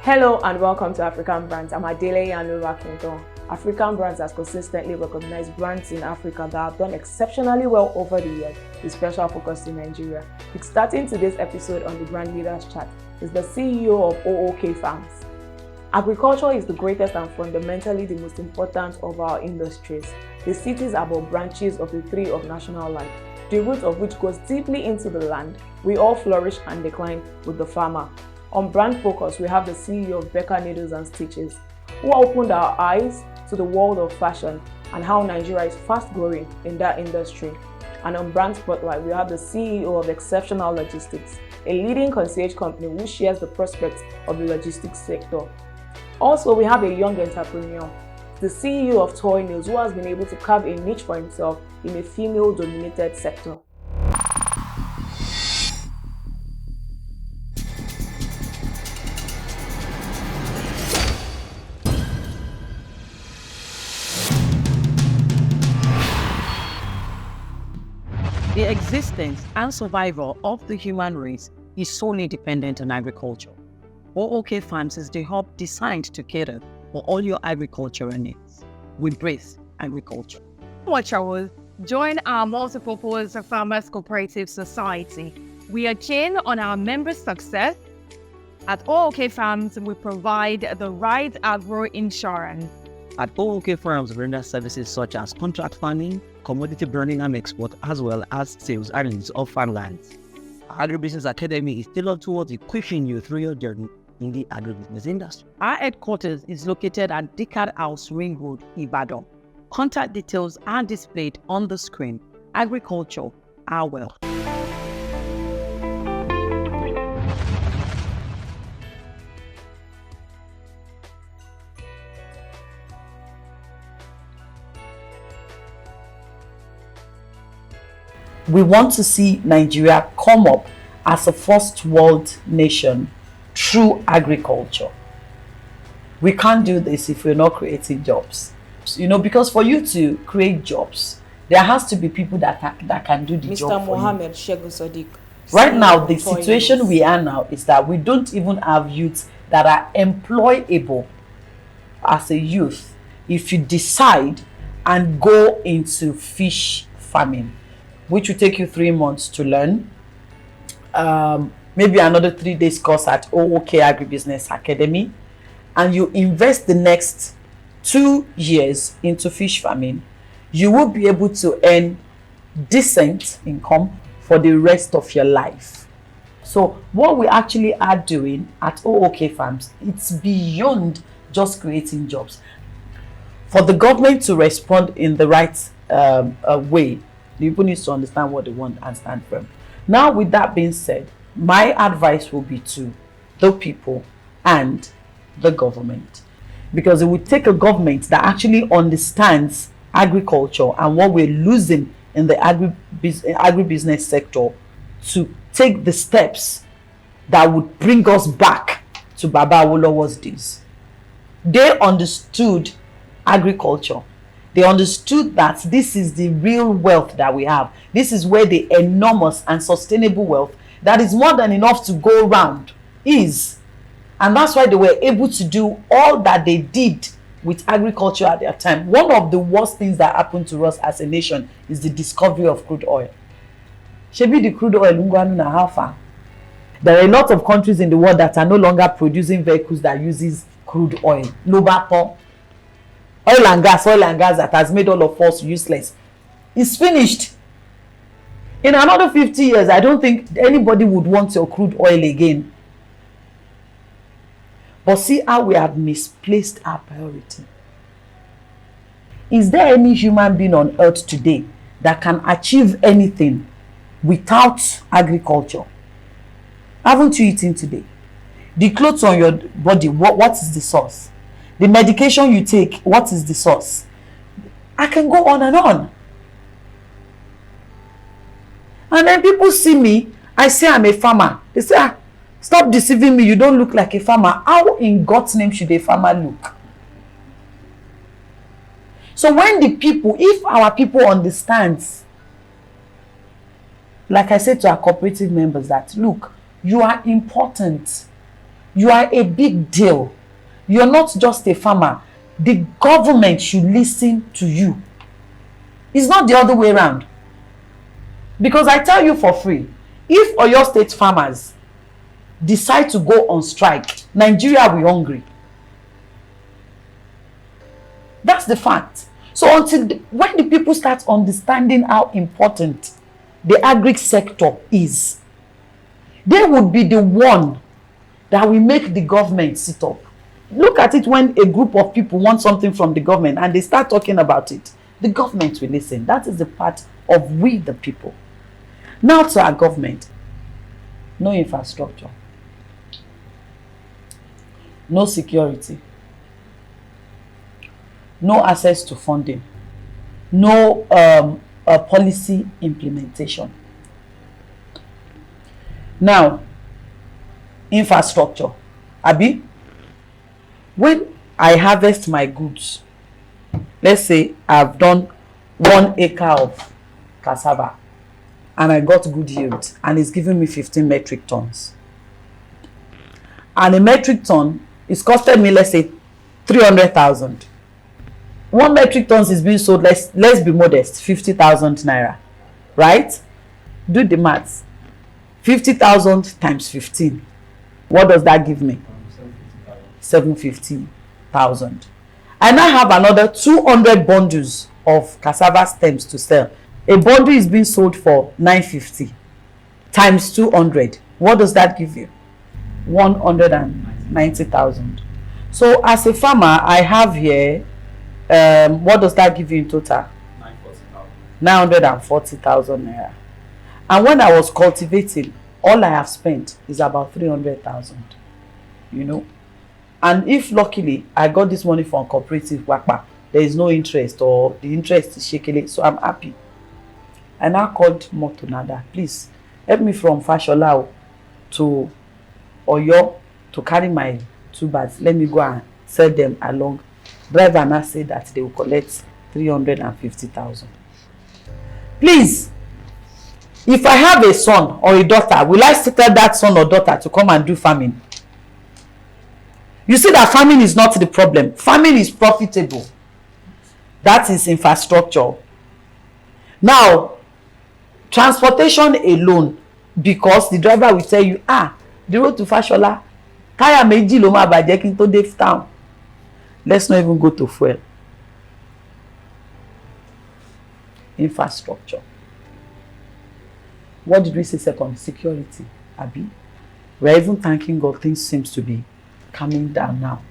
Hello and welcome to African Brands. I'm Adele Yanura Kinton. African Brands has consistently recognized brands in Africa that have done exceptionally well over the years, with special focus in Nigeria. Starting today's episode on the Brand Leaders Chat is the CEO of OOK Farms. Agriculture is the greatest and fundamentally the most important of our industries. The cities are but branches of the tree of national life, the root of which goes deeply into the land. We all flourish and decline with the farmer. On Brand Focus, we have the CEO of Becca Needles and Stitches, who opened our eyes to the world of fashion and how Nigeria is fast growing in that industry. And on Brand Spotlight, we have the CEO of Exceptional Logistics, a leading concierge company who shares the prospects of the logistics sector. Also, we have a young entrepreneur, the CEO of Nailz, who has been able to carve a niche for himself in a female-dominated sector. The existence and survival of the human race is solely dependent on agriculture. OOK Farms is the hub designed to cater for all your agricultural needs. We breathe agriculture. Watch our join our multi-purpose farmers cooperative society. We are keen on our members' success. At OOK Farms, we provide the right agro insurance. At OOK Farms, we render services such as contract farming, commodity branding and export, as well as sales and lease of farmlands. Our Agribusiness Academy is tailored towards equipping you through your journey in the agribusiness industry. Our headquarters is located at Decad House Ring Road, Ibadan. Contact details are displayed on the screen. Agriculture, our wealth. We want to see Nigeria come up as a first world nation through agriculture. We can't do this if we're not creating jobs. Because for you to create jobs, there has to be people that can do the job for you. Mohammed Shegun Sadiq. Right now, the situation we are now is that we don't even have youths that are employable as a youth if you decide and go into fish farming, which will take you 3 months to learn. Maybe another 3 days course at OOK Agribusiness Academy. And you invest the next 2 years into fish farming. You will be able to earn decent income for the rest of your life. So what we actually are doing at OOK Farms, it's beyond just creating jobs. For the government to respond in the right way, the people need to understand what they want and stand firm. Now, with that being said, my advice will be to the people and the government, because it would take a government that actually understands agriculture and what we're losing in the agribusiness sector to take the steps that would bring us back to Baba Awolowo's days. They understood agriculture. They understood that this is the real wealth that we have. This is where the enormous and sustainable wealth that is more than enough to go around is. And that's why they were able to do all that they did with agriculture at their time. One of the worst things that happened to us as a nation is the discovery of crude oil. Shebi the crude oil, na how far? There are a lot of countries in the world that are no longer producing vehicles that uses crude oil. Lobato. Oil and gas that has made all of us useless. It's finished. In another 50 years, I don't think anybody would want your crude oil again. But see how we have misplaced our priority. Is there any human being on earth today that can achieve anything without agriculture? Haven't you eaten today? The clothes on your body, what is the source? The medication you take, what is the source? I can go on and on. And then people see me, I say I'm a farmer. They say, stop deceiving me, you don't look like a farmer. How in God's name should a farmer look? So when the people, if our people understands, like I said to our cooperative members, that look, you are important. You are a big deal. You're not just a farmer. The government should listen to you. It's not the other way around. Because I tell you for free, if Oyo State farmers decide to go on strike, Nigeria will be hungry. That's the fact. So when the people start understanding how important the agri sector is, they would be the one that will make the government sit up. Look at it when a group of people want something from the government and they start talking about it. The government will listen. That is the part of we the people. Now to our government. No infrastructure. No security. No access to funding. No policy implementation. Now, infrastructure. Abi, when I harvest my goods, let's say I've done 1 acre of cassava and I got good yield and it's giving me 15 metric tons. And a metric ton is costed me, let's say, 300,000. 1 metric tons is being sold, let's be modest, 50,000 naira. Right? Do the maths. 50,000 times 15. What does that give me? 750,000. I now have another 200 bundles of cassava stems to sell. A bundle is being sold for 950 times 200. What does that give you? 190,000. So as a farmer, I have here, what does that give you in total? 940,000 naira. And when I was cultivating, all I have spent is about 300,000. You know, and if luckily I got this money from cooperative Wakpa, there is no interest or the interest is shakily, so I'm happy. I now called Motonada, please help me from Fashola to Oyo to carry my 2 bags. Let me go and sell them along. Driver now said that they will collect 350,000. Please, if I have a son or a daughter, will I still tell that son or daughter to come and do farming? You see that farming is not the problem. Farming is profitable. That is infrastructure. Now, transportation alone, because the driver will tell you, the road to Fashola, tire meji lo ma baje kin to dey town. Let's not even go to fuel. Infrastructure. What did we say second? Security. Abi, we're even thanking God. Things seems to be coming down now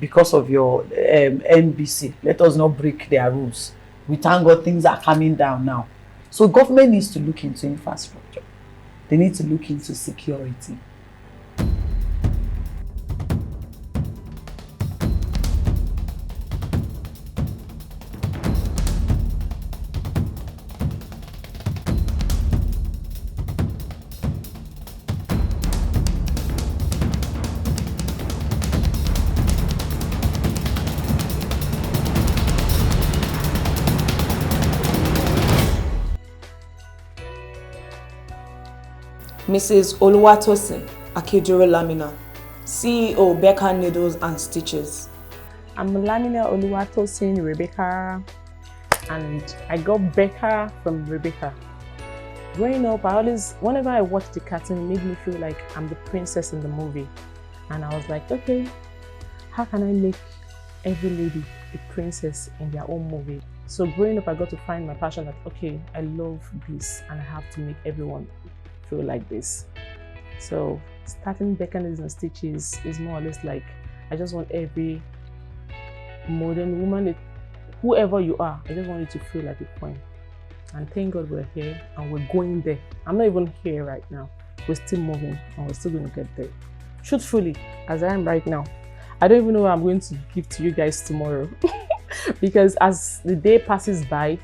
because of your NBC. Let us not break their rules. We thank God things are coming down now. So government needs to look into infrastructure. They need to look into security. Mrs. Oluwatosin Akejoro Lamina, CEO Becca Needles and Stitches. I'm Lamina Oluwatosin Rebecca, and I got Becca from Rebecca. Growing up, whenever I watched the cartoon, it made me feel like I'm the princess in the movie. And I was like, okay, how can I make every lady a princess in their own movie? So growing up, I got to find my passion that, okay, I love this and I have to make everyone feel like this. So starting Becca Needles and Stitches is more or less like, I just want every modern woman, whoever you are, I just want you to feel like a queen. And thank God we're here and we're going there. I'm not even here right now. We're still moving and we're still going to get there. Truthfully, as I am right now, I don't even know what I'm going to give to you guys tomorrow. Because as the day passes by,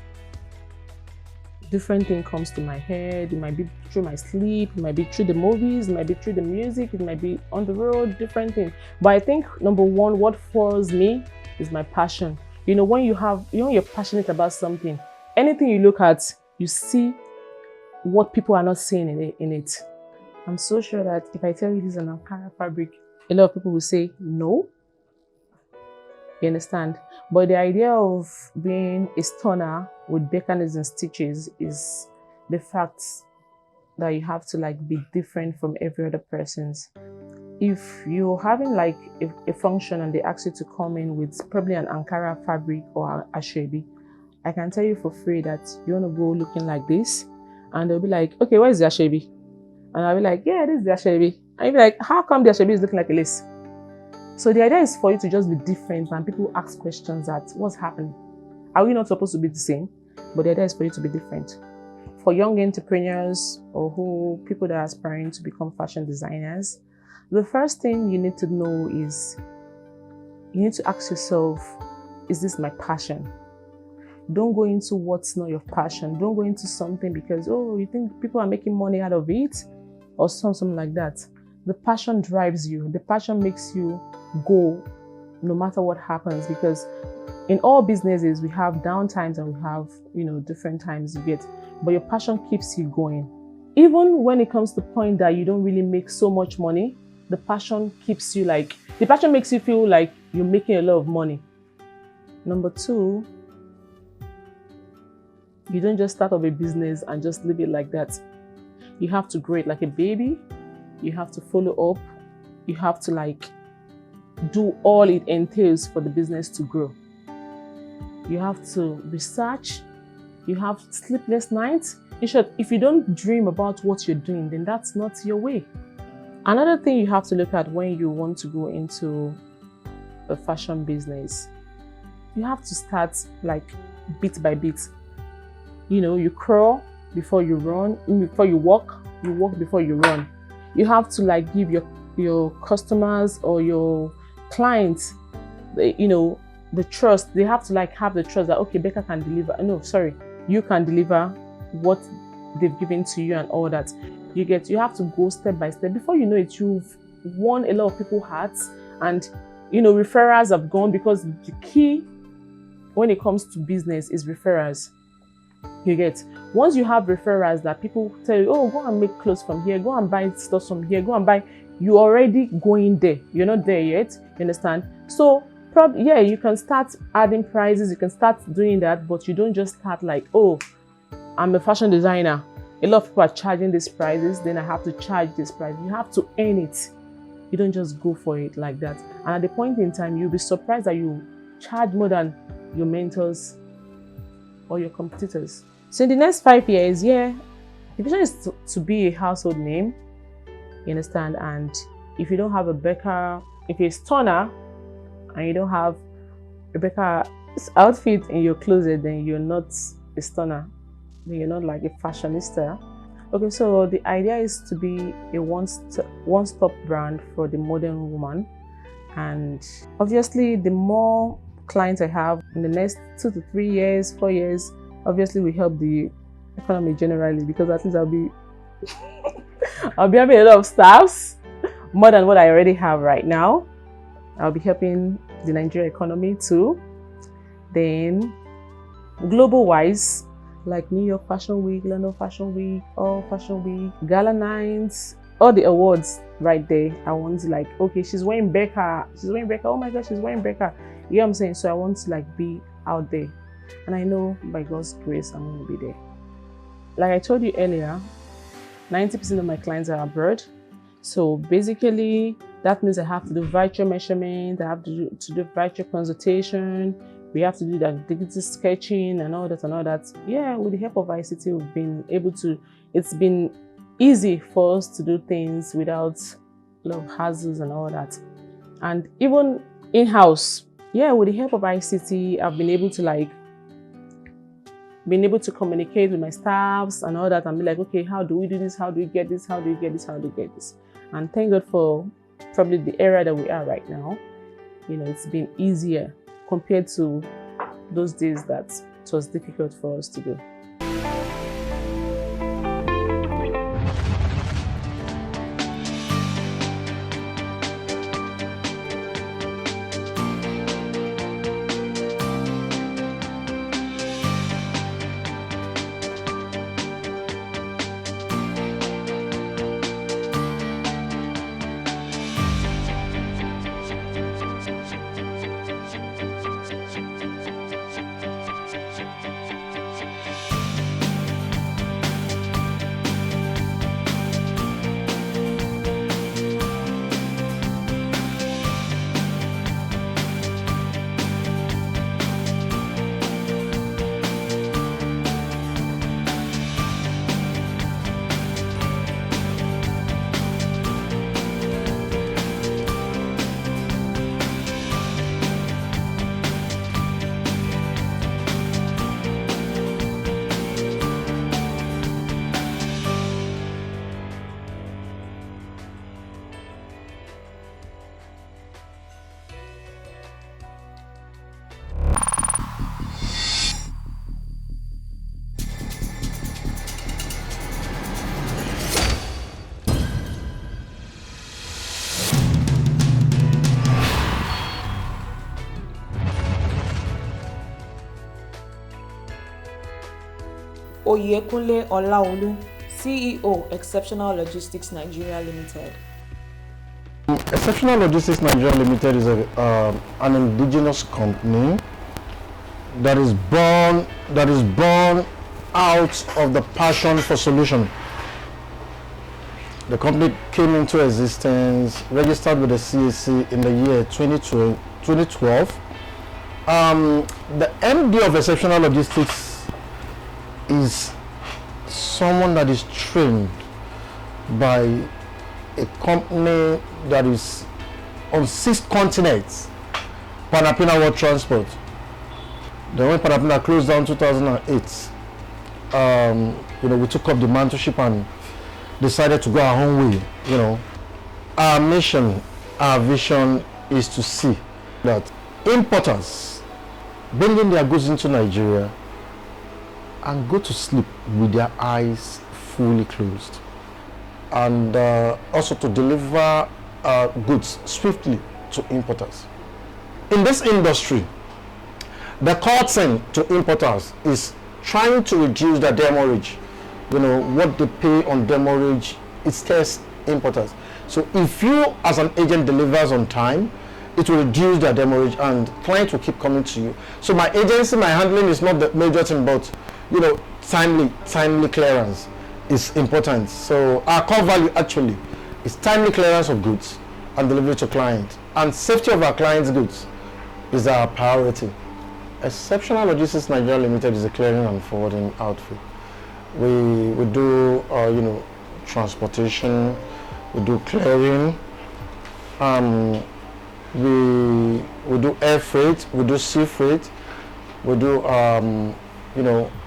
different thing comes to my head. It might be through my sleep, it might be through the movies, it might be through the music, it might be on the road, different things. But I think number one, what fuels me is my passion. You know, when you're passionate about something, anything you look at, you see what people are not seeing in it. I'm so sure that if I tell you this is an Ankara fabric, a lot of people will say no. You understand? But the idea of being a stoner with Becca's and stitches is the fact that you have to like be different from every other person's. If you're having like a function and they ask you to come in with probably an Ankara fabric or a Ashwebi, I can tell you for free that you want to go looking like this, and they'll be like, okay, where's the Ashwebi? And I'll be like, yeah, this is the Ashwebi. And you'll be like, how come the Ashwebi is looking like a lace? So the idea is for you to just be different, and people ask questions that what's happening? Are we not supposed to be the same? But the idea is for you to be different. For young entrepreneurs or people that are aspiring to become fashion designers, the first thing you need to know is you need to ask yourself, is this my passion? Don't go into what's not your passion. Don't go into something because, oh, you think people are making money out of it or something like that. The passion drives you. The passion makes you go no matter what happens, because in all businesses we have down times and we have, different times you get, but your passion keeps you going. Even when it comes to the point that you don't really make so much money, the passion makes you feel like you're making a lot of money. Number two, you don't just start up a business and just leave it like that. You have to grow it like a baby. You have to follow up. You have to do all it entails for the business to grow. You have to research. You have sleepless nights. In short, if you don't dream about what you're doing, then that's not your way. Another thing you have to look at when you want to go into a fashion business, you have to start bit by bit. You crawl before you run, before you walk before you run. You have to give your customers or your clients, the trust. They have to have the trust that, okay, Becca can deliver. No, sorry, you can deliver what they've given to you and all that. You have to go step by step. Before you know it, you've won a lot of people's hearts, and referrals have gone, because the key when it comes to business is referrals. Once you have referrals that people tell you, oh, go and make clothes from here, go and buy stuff from here, go and buy, you're already going there. You're not there yet, you understand? So you can start adding prices, you can start doing that, but you don't just start oh, I'm a fashion designer, a lot of people are charging these prices, then I have to charge this price. You have to earn it. You don't just go for it like that. And at the point in time, you'll be surprised that you charge more than your mentors or your competitors. So in the next 5 years, the vision is to be a household name, you understand? And if you don't have a Becca, if you're a stoner and you don't have a Becca's outfit in your closet, then you're not a stoner. Then you're not a fashionista. Okay, so the idea is to be a one-stop brand for the modern woman. And obviously, the more clients I have in the next 2 to 3 years, 4 years, obviously we help the economy generally, because at least I'll be having a lot of staffs, more than what I already have right now. I'll be helping the Nigerian economy too. Then global wise, like New York Fashion Week, London Fashion Week, All Fashion Week, Gala Nights, all the awards right there. I want to okay, she's wearing Becca, oh my gosh, she's wearing Becca. You know what I'm saying? So I want to be out there. And I know by God's grace, I'm going to be there. Like I told you earlier, 90% of my clients are abroad. So basically, that means I have to do virtual measurement, I have to do virtual consultation, we have to do that digital sketching and all that. Yeah, with the help of ICT, we've been able to, it's been easy for us to do things without a lot of hassles and all that. And even in-house, with the help of ICT, I've been able to communicate with my staffs and all that, and be okay, how do we do this? How do we get this? How do we get this? How do we get this? And thank God for probably the era that we are right now. It's been easier compared to those days that it was difficult for us to do. Oyekunle Olaolu, CEO, Exceptional Logistics Nigeria Limited. Exceptional Logistics Nigeria Limited is an indigenous company that is born out of the passion for solution. The company came into existence, registered with the CAC in the year 2012. The MD of Exceptional Logistics is someone that is trained by a company that is on 6 continents, Panapina World Transport. Then when Panapina closed down 2008, we took up the mentorship and decided to go our own way. Our mission, our vision is to see that importers bringing their goods into Nigeria and go to sleep with their eyes fully closed, and also to deliver goods swiftly to importers. In this industry, the core thing to importers is trying to reduce their demurrage. What they pay on demurrage, it scares importers. So if you as an agent delivers on time, it will reduce their demurrage and clients will keep coming to you. So my agency, my handling is not the major thing, but timely clearance is important. So our core value actually is timely clearance of goods and delivery to client, and safety of our clients' goods is our priority. Exceptional Logistics Nigeria Limited is a clearing and forwarding outfit. We do transportation, we do clearing, we do air freight, we do sea freight, we do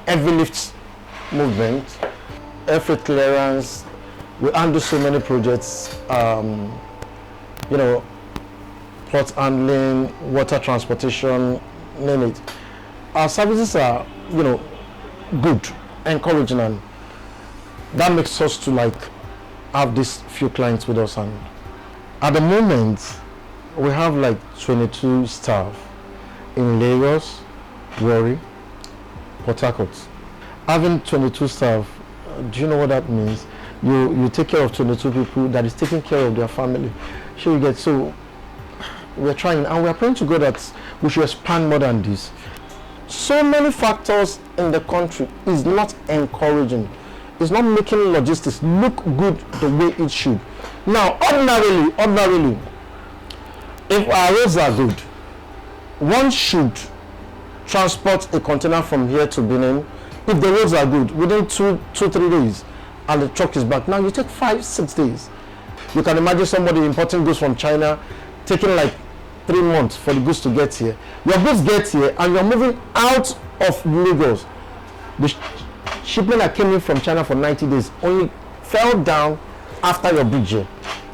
heavy lift movement, air freight clearance. We handle so many projects, port handling, water transportation, name it. Our services are good, encouraging, and that makes us to have these few clients with us. And at the moment we have 22 staff in Lagos, Ware, Port Harcourt. Having 22 staff, do you know what that means? You take care of 22 people that is taking care of their family. So we're trying, and we're praying to God that we should expand more than this. So many factors in the country is not encouraging. It's not making logistics look good the way it should. Now, ordinarily, if our roads are good, one should transport a container from here to Benin. If the roads are good, within 2-3 days, and the truck is back. Now you take 5-6 days. You can imagine somebody importing goods from China, taking 3 months for the goods to get here. Your goods get here and you're moving out of Lagos. The shipment that came in from China for 90 days only fell down after your bridge here,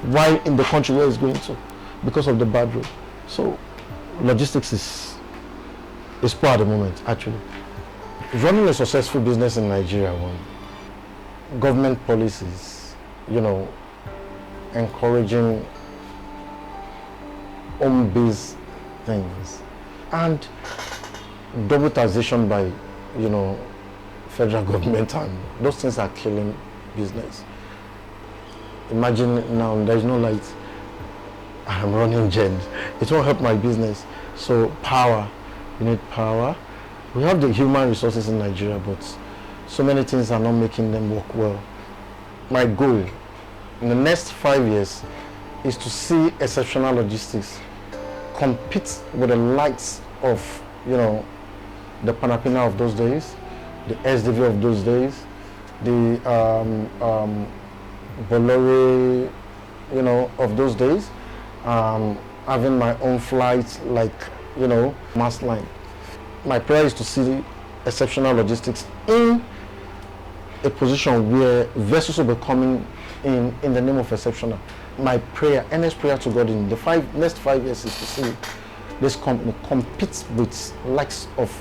while in the country where it's going to, because of the bad road. So logistics is poor at the moment, actually. Running a successful business in Nigeria, government policies, encouraging home-based things, and double taxation by federal government, and those things are killing business. Imagine now there's no light, I'm running gens, it won't help my business. So power, you need power. We have the human resources in Nigeria, but so many things are not making them work well. My goal in the next 5 years is to see Exceptional Logistics compete with the likes of the Panapina of those days, the SDV of those days, the Bolore of those days, having my own flights mass line. My prayer is to see Exceptional Logistics in a position where vessels will be coming in the name of Exceptional. My prayer, earnest prayer to God in the next 5 years is to see this company compete with likes of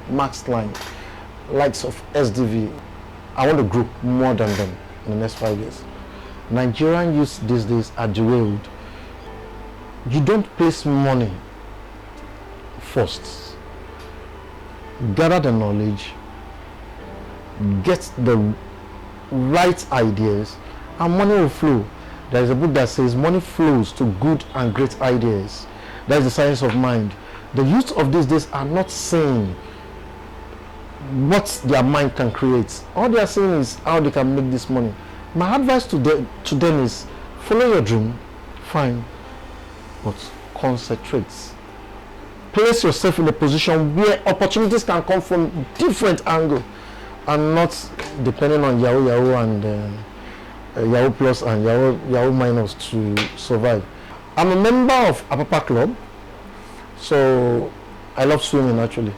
Max Line, likes of SDV. I want to grow more than them in the next 5 years. Nigerian youth these days are derailed. You don't place money first. Gather the knowledge, get the right ideas, and money will flow. There is a book that says money flows to good and great ideas. That is the science of mind. The youth of these days are not saying what their mind can create. All they are saying is how they can make this money. My advice to them is follow your dream, fine, but concentrate. Place yourself in a position where opportunities can come from different angles and not depending on Yahoo and Yahoo Plus and Yahoo Minus to survive. I'm a member of Apapa Club, so I love swimming actually,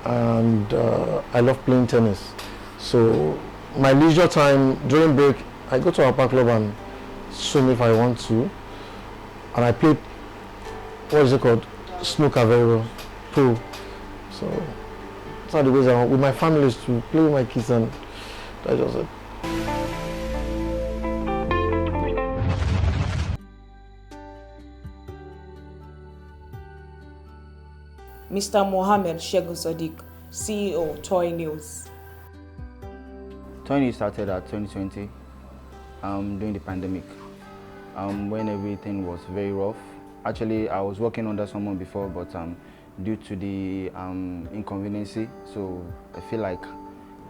and I love playing tennis. So my leisure time during break, I go to Apapa Club and swim if I want to, and I play, what is it called, snooker very well, pool. So those are the ways I want with my family is to play with my kids, and that's just it. Mr. Mohammed Shegun Sadiq, CEO, Toy Nailz. Toy Nailz started at 2020 during the pandemic, when everything was very rough. Actually, I was working under someone before, but due to the inconvenience, so I feel like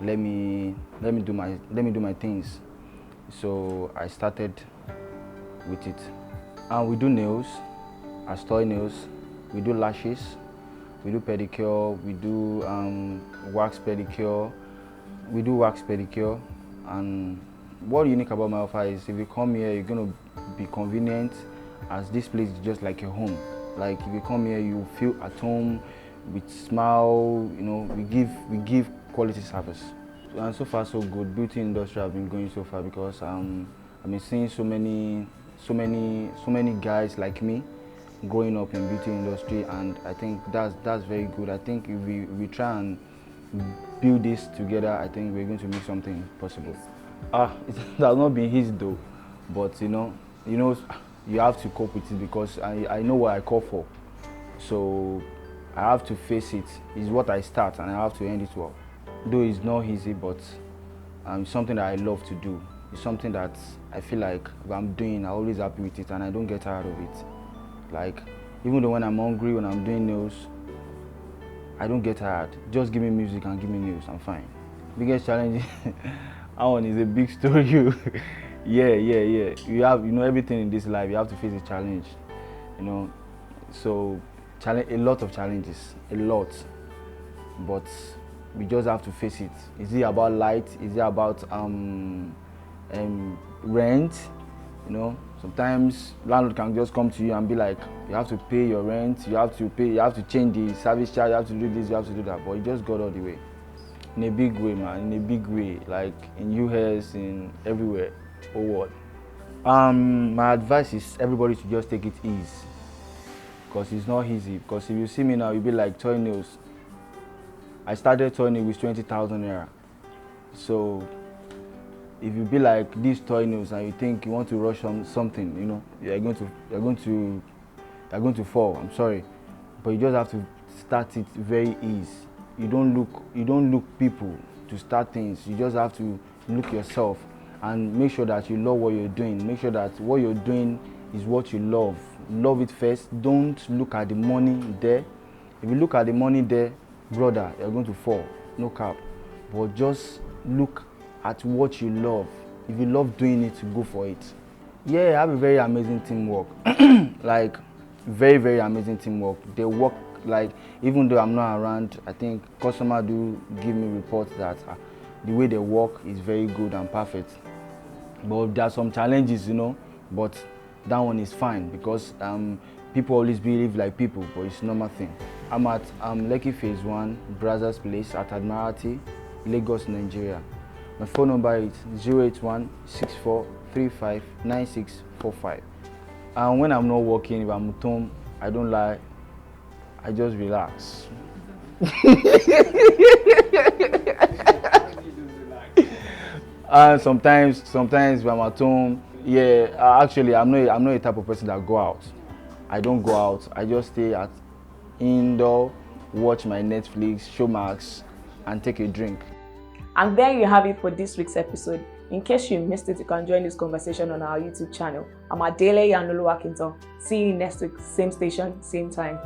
let me do my things. So I started with it. We do nails, as Toy Nailz. We do lashes, we do pedicure, we do wax pedicure. We do wax pedicure, and what unique about my offer is if you come here, you're gonna be convenient, as this place is just like your home. Like if you come here, you feel at home, with smile. You know, we give quality service, and so far so good. Beauty industry have been going so far because I've been seeing so many guys like me growing up in beauty industry, and I think that's very good. I think if we try and build this together, I think we're going to make something possible. It has not been easy though, but you know, you have to cope with it because I know what I call for. So I have to face it. It's what I start and I have to end it well. Though it's not easy, but it's something that I love to do. It's something that I feel like if I'm doing, I'm always happy with it and I don't get tired of it. Like, even though when I'm hungry, when I'm doing nails, I don't get tired. Just give me music and give me news, I'm fine. Biggest challenge, that one is a big story. Yeah. You have, everything in this life, you have to face a challenge, So, a lot of challenges, a lot. But we just have to face it. Is it about light? Is it about rent? Sometimes landlord can just come to you and be like, you have to pay your rent, you have to change the service charge, you have to do this, you have to do that. But you just got all the way. In a big way, man, in a big way, like in US, in everywhere, whole world. My advice is everybody to just take it easy. Because it's not easy. Because if you see me now, you'll be like, Toy Nailz. I started Toy Nailz with 20,000 naira. So if you be like this Toy Nailz and you think you want to rush on something, you're going to fall. I'm sorry, but you just have to start it very easy. You don't look people to start things. You just have to look yourself and make sure that you love what you're doing. Make sure that what you're doing is what you love. Love it first. Don't look at the money there. If you look at the money there, brother, you're going to fall. No cap. But just look at what you love. If you love doing it, go for it. Yeah, I have a very amazing teamwork. Like, very, very amazing teamwork. They work, like, even though I'm not around, I think customers do give me reports that the way they work is very good and perfect. But there are some challenges, but that one is fine because people always behave like people, but it's a normal thing. I'm at Lekki Phase 1, Brazos Place at Admiralty, Lagos, Nigeria. My phone number is 081-6435-9645. And when I'm not working, if I'm at home, I don't lie, I just relax. And sometimes when I'm at home, actually I'm not a type of person that go out. I don't go out. I just stay at indoor, watch my Netflix, Showmax, and take a drink. And there you have it for this week's episode. In case you missed it, you can join this conversation on our YouTube channel. I'm Adele Yanulu Akinton. See you next week, same station, same time.